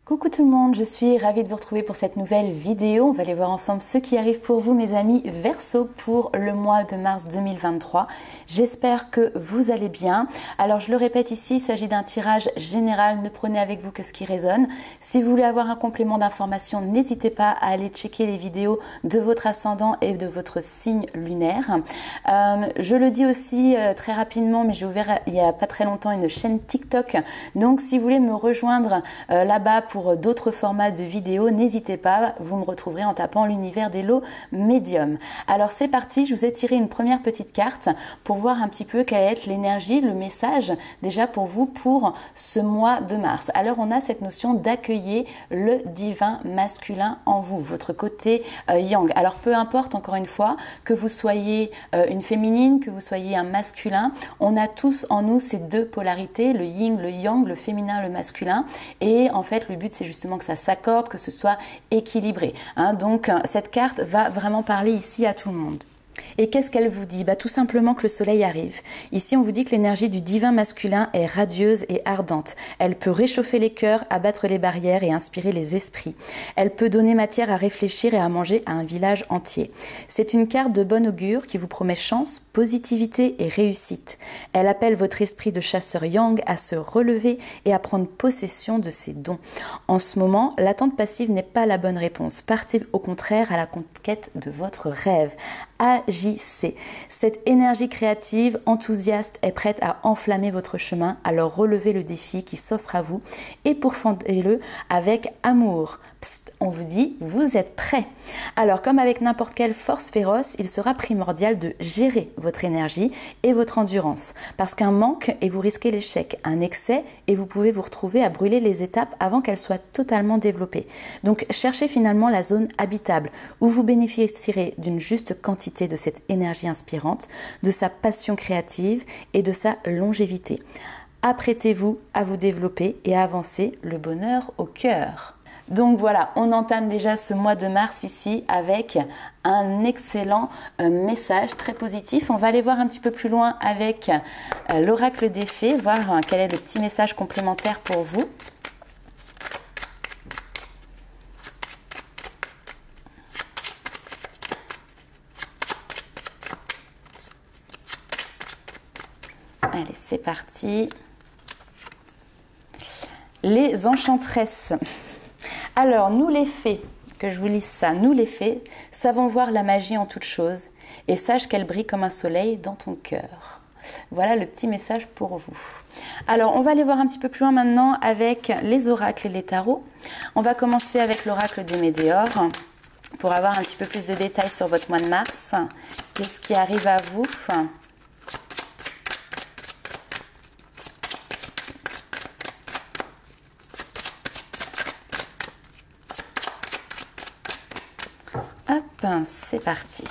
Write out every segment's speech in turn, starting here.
Coucou tout le monde, je suis ravie de vous retrouver pour cette nouvelle vidéo. On va aller voir ensemble ce qui arrive pour vous mes amis Verseau pour le mois de mars 2023. J'espère que vous allez bien. Alors je le répète ici, il s'agit d'un tirage général, ne prenez avec vous que ce qui résonne. Si vous voulez avoir un complément d'information, n'hésitez pas à aller checker les vidéos de votre ascendant et de votre signe lunaire. Je le dis aussi très rapidement, mais j'ai ouvert il n'y a pas très longtemps une chaîne TikTok. Donc si vous voulez me rejoindre là-bas pour d'autres formats de vidéos, n'hésitez pas, vous me retrouverez en tapant l'univers des lots médium. Alors c'est parti, je vous ai tiré une première petite carte pour voir un petit peu quelle est l'énergie, le message déjà pour vous pour ce mois de mars. Alors on a cette notion d'accueillir le divin masculin en vous, votre côté yang. Alors peu importe encore une fois que vous soyez une féminine, que vous soyez un masculin, on a tous en nous ces deux polarités, le yin, le yang, le féminin, le masculin, et en fait le but c'est justement que ça s'accorde, que ce soit équilibré. Donc cette carte va vraiment parler ici à tout le monde. Et qu'est-ce qu'elle vous dit? Tout simplement que le soleil arrive. Ici, on vous dit que l'énergie du divin masculin est radieuse et ardente. Elle peut réchauffer les cœurs, abattre les barrières et inspirer les esprits. Elle peut donner matière à réfléchir et à manger à un village entier. C'est une carte de bon augure qui vous promet chance, positivité et réussite. Elle appelle votre esprit de chasseur yang à se relever et à prendre possession de ses dons. En ce moment, l'attente passive n'est pas la bonne réponse. Partez au contraire à la conquête de votre rêve. Agissez. Cette énergie créative, enthousiaste est prête à enflammer votre chemin, alors relevez le défi qui s'offre à vous et pourfendez-le avec amour. Psst, on vous dit, vous êtes prêts. Alors, comme avec n'importe quelle force féroce, il sera primordial de gérer votre énergie et votre endurance. Parce qu'un manque et vous risquez l'échec, un excès et vous pouvez vous retrouver à brûler les étapes avant qu'elles soient totalement développées. Donc, cherchez finalement la zone habitable où vous bénéficierez d'une juste quantité de cette énergie inspirante, de sa passion créative et de sa longévité. Apprêtez-vous à vous développer et à avancer le bonheur au cœur. Donc voilà, on entame déjà ce mois de mars ici avec un excellent message très positif. On va aller voir un petit peu plus loin avec l'oracle des fées, voir quel est le petit message complémentaire pour vous. Allez, c'est parti. Les enchantresses. Alors, nous les fées, que je vous lise ça, nous les fées, savons voir la magie en toutes choses et sache qu'elle brille comme un soleil dans ton cœur. Voilà le petit message pour vous. Alors, on va aller voir un petit peu plus loin maintenant avec les oracles et les tarots. On va commencer avec l'oracle des météores pour avoir un petit peu plus de détails sur votre mois de mars. Qu'est-ce qui arrive à vous ? Hop, c'est parti.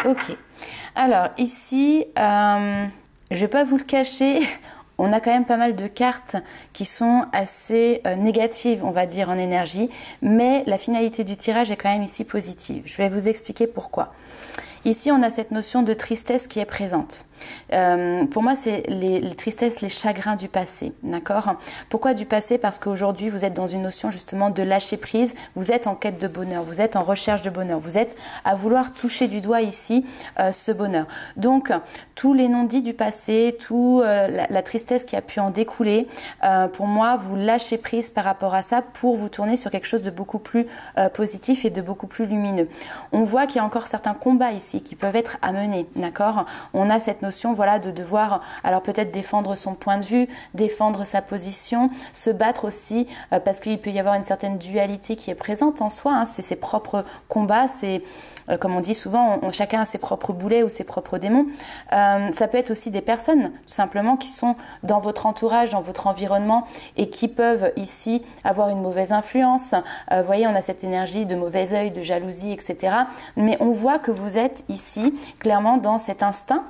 Ok. Alors ici, je ne vais pas vous le cacher, on a quand même pas mal de cartes qui sont assez négatives, on va dire, en énergie, mais la finalité du tirage est quand même ici positive. Je vais vous expliquer pourquoi. Ici, on a cette notion de tristesse qui est présente. Pour moi, c'est les tristesses, les chagrins du passé, d'accord? Pourquoi du passé? Parce qu'aujourd'hui, vous êtes dans une notion justement de lâcher prise, vous êtes en quête de bonheur, vous êtes en recherche de bonheur, vous êtes à vouloir toucher du doigt ici ce bonheur. Donc, tous les non-dits du passé, la tristesse qui a pu en découler, pour moi, vous lâchez prise par rapport à ça pour vous tourner sur quelque chose de beaucoup plus positif et de beaucoup plus lumineux. On voit qu'il y a encore certains combats ici qui peuvent être à mener, d'accord? On a cette notion, voilà, de devoir, alors peut-être défendre son point de vue, défendre sa position, se battre aussi, parce qu'il peut y avoir une certaine dualité qui est présente en soi, hein, c'est ses propres combats, c'est comme on dit souvent, chacun a ses propres boulets ou ses propres démons. Ça peut être aussi des personnes, tout simplement, qui sont dans votre entourage, dans votre environnement et qui peuvent ici avoir une mauvaise influence. Vous voyez, on a cette énergie de mauvais œil, de jalousie, etc. Mais on voit que vous êtes ici, clairement, dans cet instinct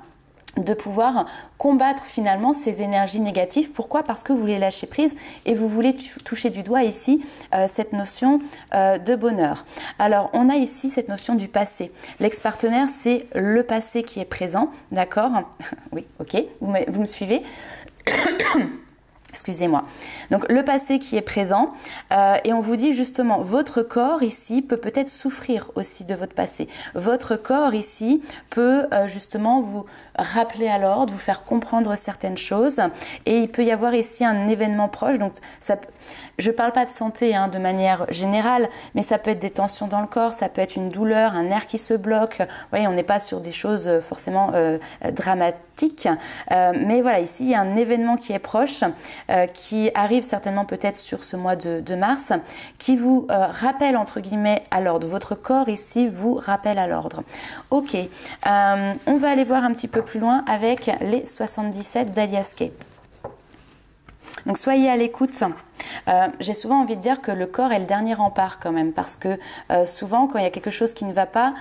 de pouvoir combattre finalement ces énergies négatives. Pourquoi? Parce que vous voulez lâcher prise et vous voulez toucher du doigt ici cette notion de bonheur. Alors, on a ici cette notion du passé. L'ex-partenaire, c'est le passé qui est présent, d'accord? Oui, ok, vous me suivez? Excusez-moi. Donc le passé qui est présent et on vous dit justement votre corps ici peut-être souffrir aussi de votre passé. Votre corps ici peut justement vous rappeler à l'ordre, vous faire comprendre certaines choses et il peut y avoir ici un événement proche. Donc ça, je ne parle pas de santé hein, de manière générale, mais ça peut être des tensions dans le corps, ça peut être une douleur, un nerf qui se bloque. Vous voyez, on n'est pas sur des choses forcément dramatiques, mais voilà, ici il y a un événement qui est proche, qui arrive certainement peut-être sur ce mois de mars, qui vous rappelle entre guillemets à l'ordre. Votre corps ici vous rappelle à l'ordre. Ok, on va aller voir un petit peu plus loin avec les 77 d'Alias Kay. Donc soyez à l'écoute. J'ai souvent envie de dire que le corps est le dernier rempart quand même, parce que souvent quand il y a quelque chose qui ne va pas,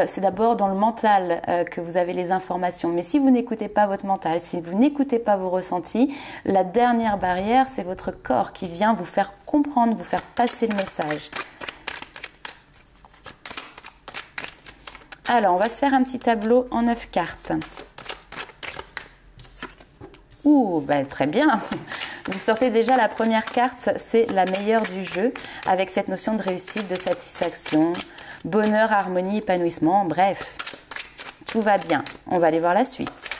c'est d'abord dans le mental que vous avez les informations. Mais si vous n'écoutez pas votre mental, si vous n'écoutez pas vos ressentis, la dernière barrière, c'est votre corps qui vient vous faire comprendre, vous faire passer le message. Alors, on va se faire un petit tableau en 9 cartes. Ouh, ben, très bien. Vous sortez déjà la première carte, c'est la meilleure du jeu, avec cette notion de réussite, de satisfaction, bonheur, harmonie, épanouissement, bref, tout va bien. On va aller voir la suite.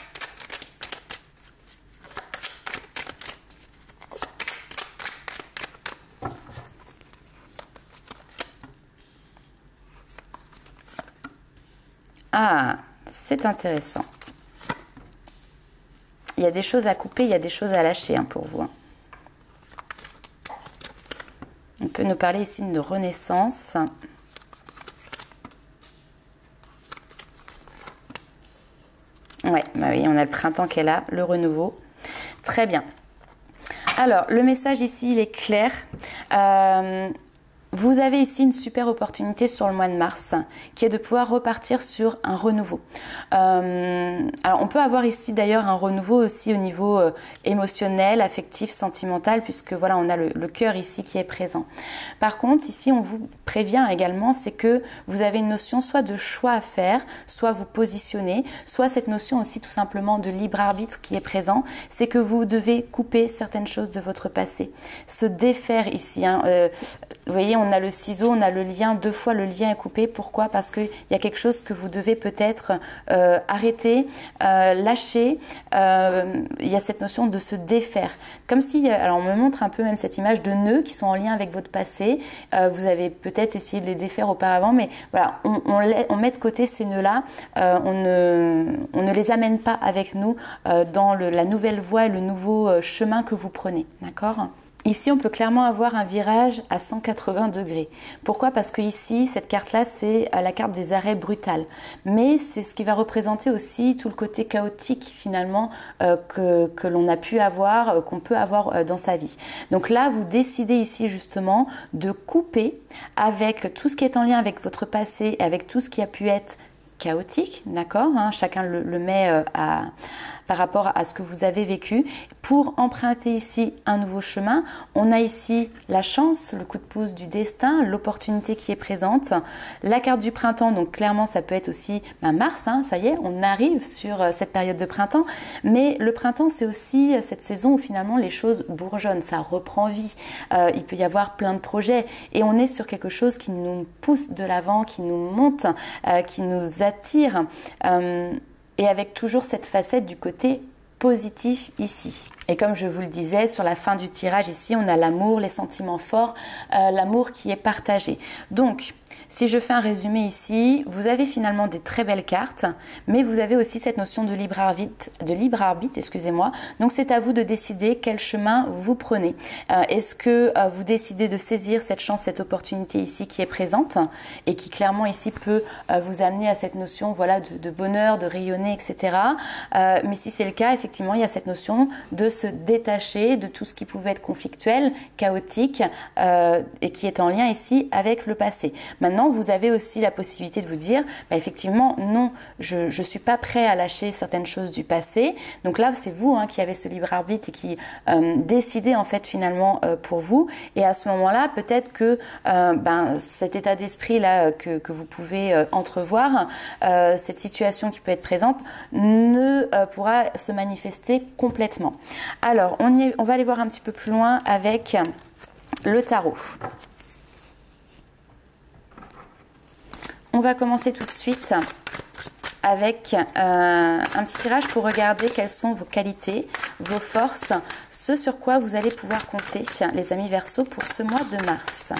Ah, c'est intéressant. Il y a des choses à couper, il y a des choses à lâcher hein, pour vous. Hein. On peut nous parler ici de renaissance. Ouais, bah oui, on a le printemps qui est là, le renouveau. Très bien. Alors, le message ici, il est clair. Vous avez ici une super opportunité sur le mois de mars qui est de pouvoir repartir sur un renouveau. Alors on peut avoir ici d'ailleurs un renouveau aussi au niveau émotionnel, affectif, sentimental, puisque voilà on a le cœur ici qui est présent. Par contre ici on vous prévient également, c'est que vous avez une notion soit de choix à faire, soit vous positionner, soit cette notion aussi tout simplement de libre arbitre qui est présent, c'est que vous devez couper certaines choses de votre passé, se défaire ici. Hein, vous voyez, on a le ciseau, on a le lien, 2 fois le lien est coupé. Pourquoi? Parce qu'il y a quelque chose que vous devez peut-être arrêter, lâcher. Il y a cette notion de se défaire. Comme si, alors on me montre un peu même cette image de nœuds qui sont en lien avec votre passé. Vous avez peut-être essayé de les défaire auparavant, mais voilà, on met de côté ces nœuds-là. On ne les amène pas avec nous dans la nouvelle voie et le nouveau chemin que vous prenez. D'accord ? Ici, on peut clairement avoir un virage à 180 degrés. Pourquoi? Parce que ici, cette carte-là, c'est la carte des arrêts brutals. Mais c'est ce qui va représenter aussi tout le côté chaotique, finalement, que l'on a pu avoir, qu'on peut avoir dans sa vie. Donc là, vous décidez ici, justement, de couper avec tout ce qui est en lien avec votre passé, avec tout ce qui a pu être chaotique, d'accord, hein, chacun le met par rapport à ce que vous avez vécu. Pour emprunter ici un nouveau chemin, on a ici la chance, le coup de pouce du destin, l'opportunité qui est présente, la carte du printemps, donc clairement ça peut être aussi mars, hein, ça y est, on arrive sur cette période de printemps, mais le printemps c'est aussi cette saison où finalement les choses bourgeonnent, ça reprend vie, il peut y avoir plein de projets et on est sur quelque chose qui nous pousse de l'avant, qui nous monte, qui nous attire, et avec toujours cette facette du côté positif ici. Et comme je vous le disais, sur la fin du tirage ici, on a l'amour, les sentiments forts, l'amour qui est partagé. Donc, si je fais un résumé ici, vous avez finalement des très belles cartes, mais vous avez aussi cette notion de libre arbitre, excusez-moi. Donc c'est à vous de décider quel chemin vous prenez. Est-ce que vous décidez de saisir cette chance, cette opportunité ici qui est présente et qui clairement ici peut vous amener à cette notion voilà, de bonheur, de rayonner, etc. Mais si c'est le cas, effectivement, il y a cette notion de se détacher de tout ce qui pouvait être conflictuel, chaotique et qui est en lien ici avec le passé. Maintenant, vous avez aussi la possibilité de vous dire, bah, effectivement, non, je ne suis pas prêt à lâcher certaines choses du passé. Donc là, c'est vous qui avez ce libre arbitre et qui décidez en fait finalement pour vous. Et à ce moment-là, peut-être que cet état d'esprit là que vous pouvez entrevoir, cette situation qui peut être présente, ne pourra se manifester complètement. Alors, on va aller voir un petit peu plus loin avec le tarot. On va commencer tout de suite avec un petit tirage pour regarder quelles sont vos qualités, vos forces, ce sur quoi vous allez pouvoir compter, les amis Verseaux, pour ce mois de mars.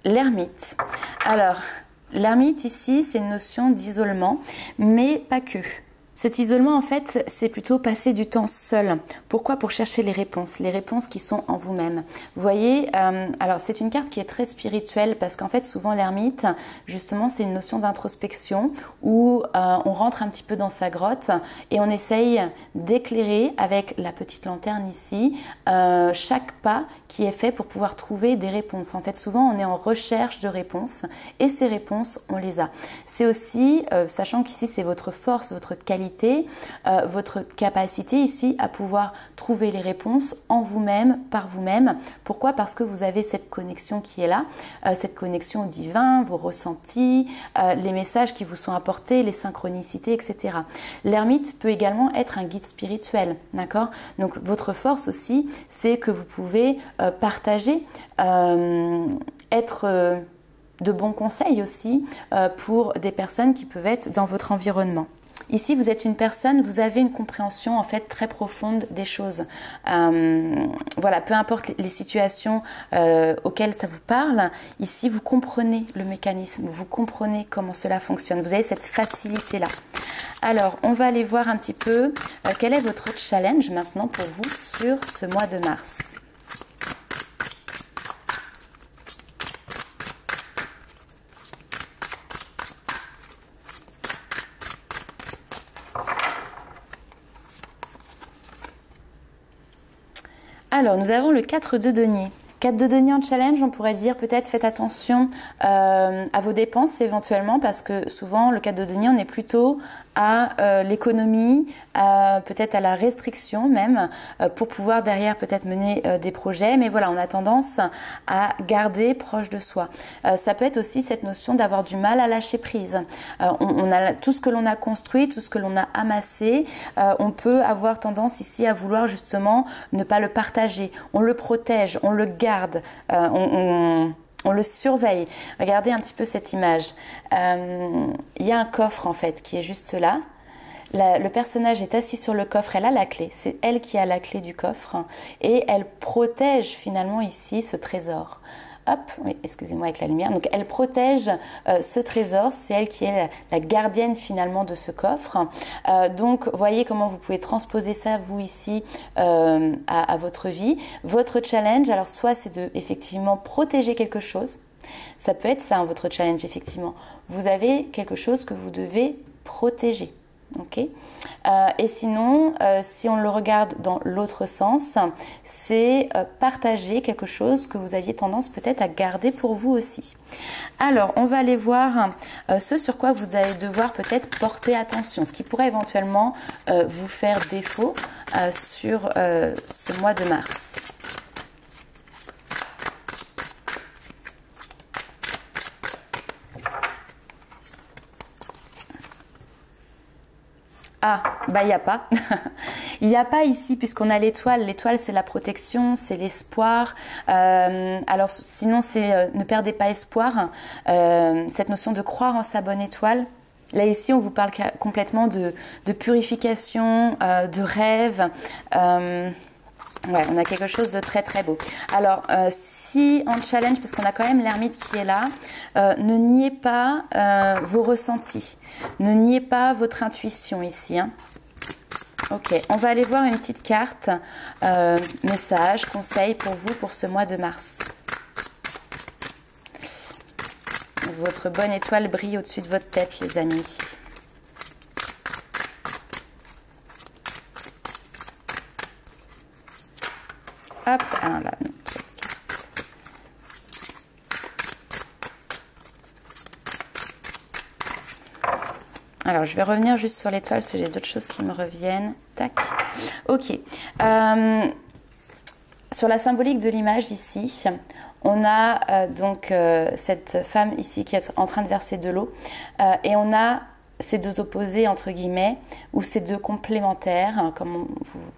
L'ermite. Alors, l'ermite ici, c'est une notion d'isolement, mais pas que. Cet isolement, en fait, c'est plutôt passer du temps seul. Pourquoi? Pour chercher les réponses qui sont en vous-même. Vous voyez, alors c'est une carte qui est très spirituelle parce qu'en fait, souvent l'ermite, justement, c'est une notion d'introspection où on rentre un petit peu dans sa grotte et on essaye d'éclairer avec la petite lanterne ici chaque pas qui est fait pour pouvoir trouver des réponses. En fait, souvent, on est en recherche de réponses et ces réponses, on les a. C'est aussi, sachant qu'ici, c'est votre force, votre qualité, votre capacité ici à pouvoir trouver les réponses en vous-même, par vous-même. Pourquoi? Parce que vous avez cette connexion qui est là, cette connexion au divin, vos ressentis, les messages qui vous sont apportés, les synchronicités, etc. L'ermite peut également être un guide spirituel, d'accord? Donc votre force aussi, c'est que vous pouvez partager, être de bons conseils aussi pour des personnes qui peuvent être dans votre environnement. Ici, vous êtes une personne, vous avez une compréhension en fait très profonde des choses. Voilà, peu importe les situations auxquelles ça vous parle, ici vous comprenez le mécanisme, vous comprenez comment cela fonctionne. Vous avez cette facilité-là. Alors, on va aller voir un petit peu quel est votre challenge maintenant pour vous sur ce mois de mars. Alors, nous avons le 4 de denier. 4 de denier en challenge, on pourrait dire peut-être faites attention à vos dépenses éventuellement parce que souvent le 4 de denier, on est plutôt à l'économie, peut-être à la restriction même pour pouvoir derrière peut-être mener des projets. Mais voilà, on a tendance à garder proche de soi. Ça peut être aussi cette notion d'avoir du mal à lâcher prise. On a tout ce que l'on a construit, tout ce que l'on a amassé, on peut avoir tendance ici à vouloir justement ne pas le partager. On le protège, on le garde, on le surveille. Regardez un petit peu cette image. Il y a un coffre en fait qui est juste là. Le personnage est assis sur le coffre, elle a la clé. C'est elle qui a la clé du coffre et elle protège finalement ici ce trésor. Hop, oui, excusez-moi avec la lumière. Donc elle protège ce trésor, c'est elle qui est la gardienne finalement de ce coffre. Donc voyez comment vous pouvez transposer ça vous ici à votre vie. Votre challenge, alors soit c'est de effectivement protéger quelque chose. Ça peut être ça votre challenge effectivement. Vous avez quelque chose que vous devez protéger. Okay. Et sinon, si on le regarde dans l'autre sens, c'est partager quelque chose que vous aviez tendance peut-être à garder pour vous aussi. Alors, on va aller voir ce sur quoi vous allez devoir peut-être porter attention, ce qui pourrait éventuellement vous faire défaut sur ce mois de mars. Ah, bah il n'y a pas. Il n'y a pas ici puisqu'on a l'étoile. L'étoile, c'est la protection, c'est l'espoir. Alors sinon, c'est ne perdez pas espoir. Cette notion de croire en sa bonne étoile. Là ici on vous parle complètement de purification, de rêve. Ouais, on a quelque chose de très très beau. Alors, si en challenge, parce qu'on a quand même l'ermite qui est là, ne niez pas vos ressentis. Ne niez pas votre intuition ici. Hein. Ok, on va aller voir une petite carte. Message, conseil pour vous pour ce mois de mars. Votre bonne étoile brille au-dessus de votre tête, les amis. Hop, alors là, non. Alors, je vais revenir juste sur l'étoile parce que j'ai d'autres choses qui me reviennent. Tac. Ok. Sur la symbolique de l'image ici, on a donc cette femme ici qui est en train de verser de l'eau et on a ces deux opposés entre guillemets ou ces deux complémentaires, hein, comme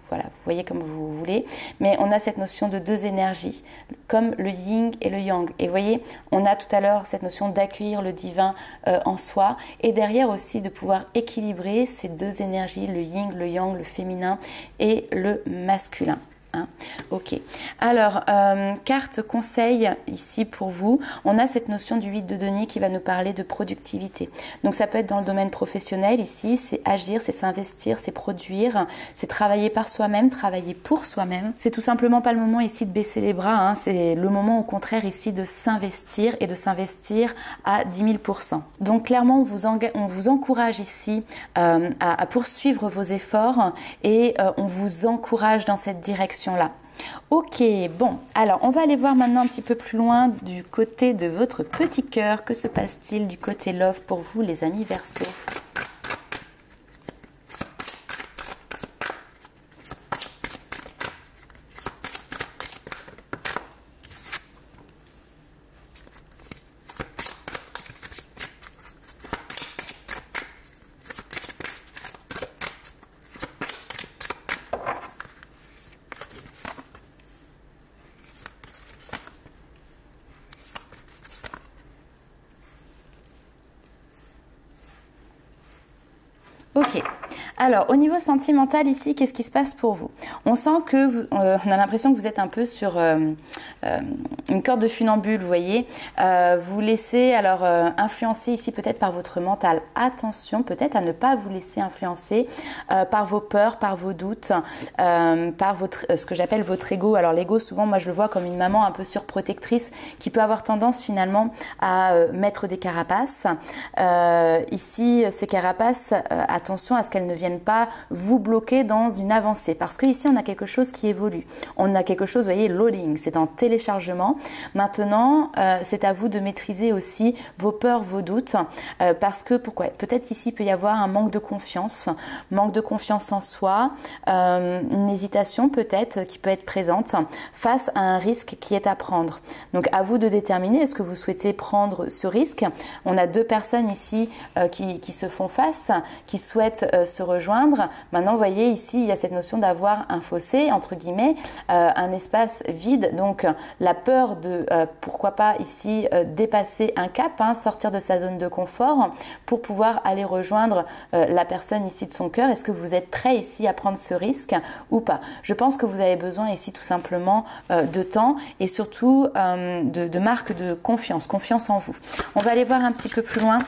voilà, vous voyez comme vous voulez, mais on a cette notion de deux énergies comme le yin et le yang. Et vous voyez, on a tout à l'heure cette notion d'accueillir le divin en soi et derrière aussi de pouvoir équilibrer ces deux énergies, le yin, le yang, le féminin et le masculin. Hein, ok, alors carte conseil ici pour vous, on a cette notion du 8 de denier qui va nous parler de productivité. Donc ça peut être dans le domaine professionnel ici, c'est agir, c'est s'investir, c'est produire, c'est travailler par soi-même, travailler pour soi-même. C'est tout simplement pas le moment ici de baisser les bras, hein, c'est le moment au contraire ici de s'investir et de s'investir à 10 000%. Donc clairement on vous encourage ici à poursuivre vos efforts et on vous encourage dans cette direction là. Ok, bon, alors on va aller voir maintenant un petit peu plus loin du côté de votre petit cœur. Que se passe-t-il du côté love pour vous, les amis Verseau? Ok, alors au niveau sentimental ici, qu'est-ce qui se passe pour vous? On sent que on a l'impression que vous êtes un peu sur une corde de funambule, vous voyez. Vous laissez alors influencer ici peut-être par votre mental. Attention peut-être à ne pas vous laisser influencer par vos peurs, par vos doutes, par ce que j'appelle votre ego. Alors l'ego, souvent moi je le vois comme une maman un peu surprotectrice qui peut avoir tendance finalement à mettre des carapaces. Ici, ces carapaces, attention à ce qu'elles ne viennent pas vous bloquer dans une avancée. Parce que ici, on a quelque chose qui évolue. On a quelque chose, vous voyez, loading, c'est en téléchargement. Maintenant, c'est à vous de maîtriser aussi vos peurs, vos doutes. Parce que, pourquoi? Peut-être ici, il peut y avoir un manque de confiance en soi, une hésitation peut-être qui peut être présente face à un risque qui est à prendre. Donc, à vous de déterminer, est-ce que vous souhaitez prendre ce risque? On a deux personnes ici qui se font face, qui souhaitent se rejoindre. Maintenant, vous voyez ici, il y a cette notion d'avoir un fossé, entre guillemets, un espace vide. Donc, la peur de, pourquoi pas ici, dépasser un cap, hein, sortir de sa zone de confort pour pouvoir aller rejoindre la personne ici de son cœur. Est-ce que vous êtes prêt ici à prendre ce risque ou pas? Je pense que vous avez besoin ici tout simplement de temps et surtout de marques de confiance en vous. On va aller voir un petit peu plus loin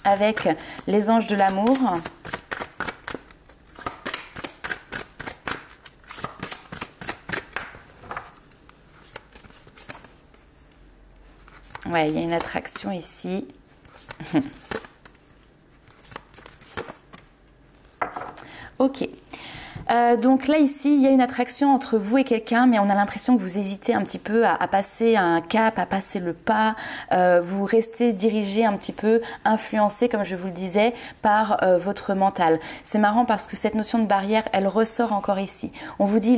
avec les anges de l'amour. Ouais, il y a une attraction ici. Ok. Donc là ici il y a une attraction entre vous et quelqu'un, mais on a l'impression que vous hésitez un petit peu à passer un cap, à passer le pas. Vous restez dirigé un petit peu, influencé comme je vous le disais par votre mental. C'est marrant parce que cette notion de barrière elle ressort encore ici. On vous dit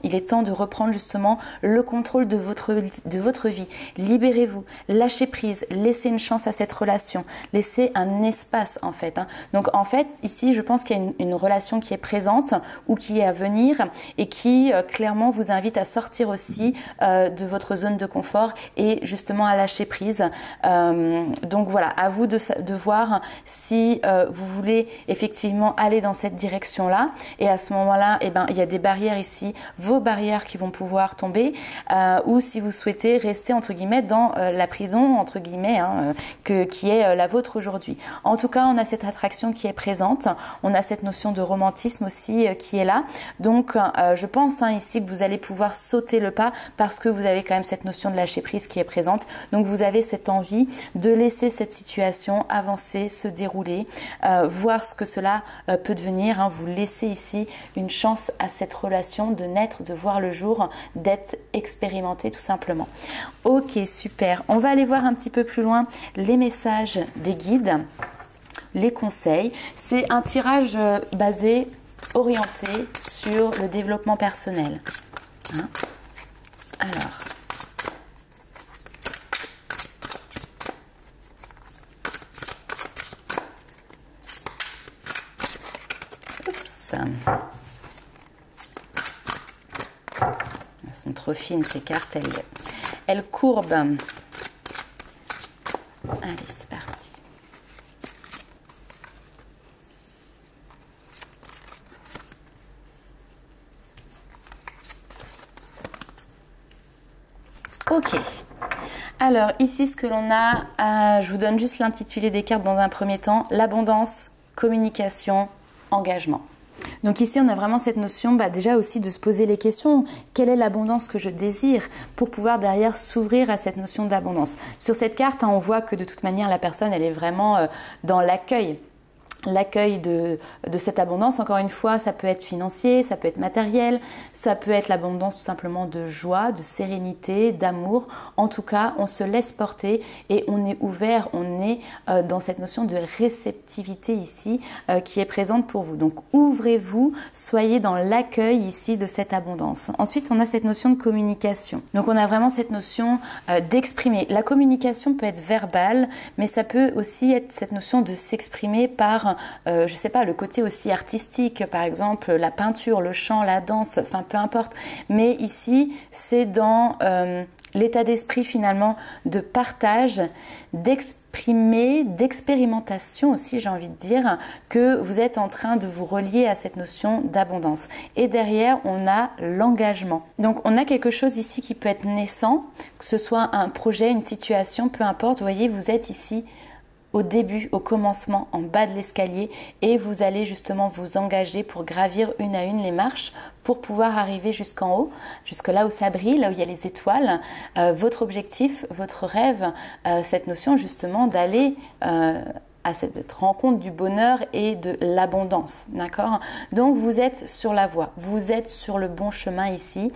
il est temps de reprendre justement le contrôle de votre vie. Libérez-vous, lâchez prise, laissez une chance à cette relation, laissez un espace en fait. Hein. Donc en fait ici je pense qu'il y a une relation qui est présente ou qui est à venir et qui clairement vous invite à sortir aussi de votre zone de confort et justement à lâcher prise. Donc voilà, à vous de voir si vous voulez effectivement aller dans cette direction-là, et à ce moment-là, eh ben, il y a des barrières ici, vos barrières qui vont pouvoir tomber, ou si vous souhaitez rester entre guillemets dans la prison entre guillemets hein, qui est la vôtre aujourd'hui. En tout cas, on a cette attraction qui est présente, on a cette notion de romantisme aussi qui est là, donc je pense hein, ici que vous allez pouvoir sauter le pas parce que vous avez quand même cette notion de lâcher prise qui est présente, donc vous avez cette envie de laisser cette situation avancer, se dérouler, voir ce que cela peut devenir, hein. Vous laissez ici une chance à cette relation de naître, de voir le jour, d'être expérimenté tout simplement. Ok, super, on va aller voir un petit peu plus loin les messages des guides, les conseils. C'est un tirage basé, orienté sur le développement personnel. Hein? Alors, oups, elles sont trop fines ces cartes, elles courbent. Allez, c'est parti. Ok. Alors ici, ce que l'on a, je vous donne juste l'intitulé des cartes dans un premier temps, l'abondance, communication, engagement. Donc ici, on a vraiment cette notion déjà aussi de se poser les questions. Quelle est l'abondance que je désire pour pouvoir derrière s'ouvrir à cette notion d'abondance. Sur cette carte, hein, on voit que de toute manière, la personne, elle est vraiment dans l'accueil. L'accueil de cette abondance, encore une fois, ça peut être financier, ça peut être matériel, ça peut être l'abondance tout simplement de joie, de sérénité, d'amour. En tout cas, on se laisse porter et on est ouvert, on est dans cette notion de réceptivité ici qui est présente pour vous. Donc ouvrez-vous, soyez dans l'accueil ici de cette abondance. Ensuite, on a cette notion de communication. Donc on a vraiment cette notion d'exprimer. La communication peut être verbale, mais ça peut aussi être cette notion de s'exprimer par je sais pas, le côté aussi artistique, par exemple la peinture, le chant, la danse, enfin peu importe. Mais ici, c'est dans l'état d'esprit finalement de partage, d'exprimer, d'expérimentation aussi, j'ai envie de dire, que vous êtes en train de vous relier à cette notion d'abondance. Et derrière, on a l'engagement. Donc, on a quelque chose ici qui peut être naissant, que ce soit un projet, une situation, peu importe. Vous voyez, vous êtes ici au début, au commencement, en bas de l'escalier, et vous allez justement vous engager pour gravir une à une les marches pour pouvoir arriver jusqu'en haut, jusque là où ça brille, là où il y a les étoiles. Votre objectif, votre rêve, cette notion justement d'aller à cette rencontre du bonheur et de l'abondance, d'accord? Donc vous êtes sur la voie, vous êtes sur le bon chemin ici.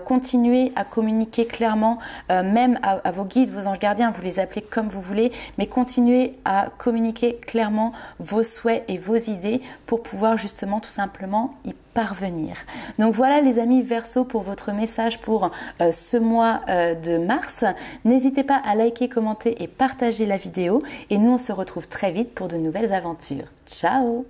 Continuez à communiquer clairement, même à vos guides, vos anges gardiens, vous les appelez comme vous voulez, mais continuez à communiquer clairement vos souhaits et vos idées pour pouvoir justement tout simplement y parvenir. Donc voilà les amis Verseau pour votre message pour ce mois de mars. N'hésitez pas à liker, commenter et partager la vidéo, et nous on se retrouve très vite pour de nouvelles aventures. Ciao!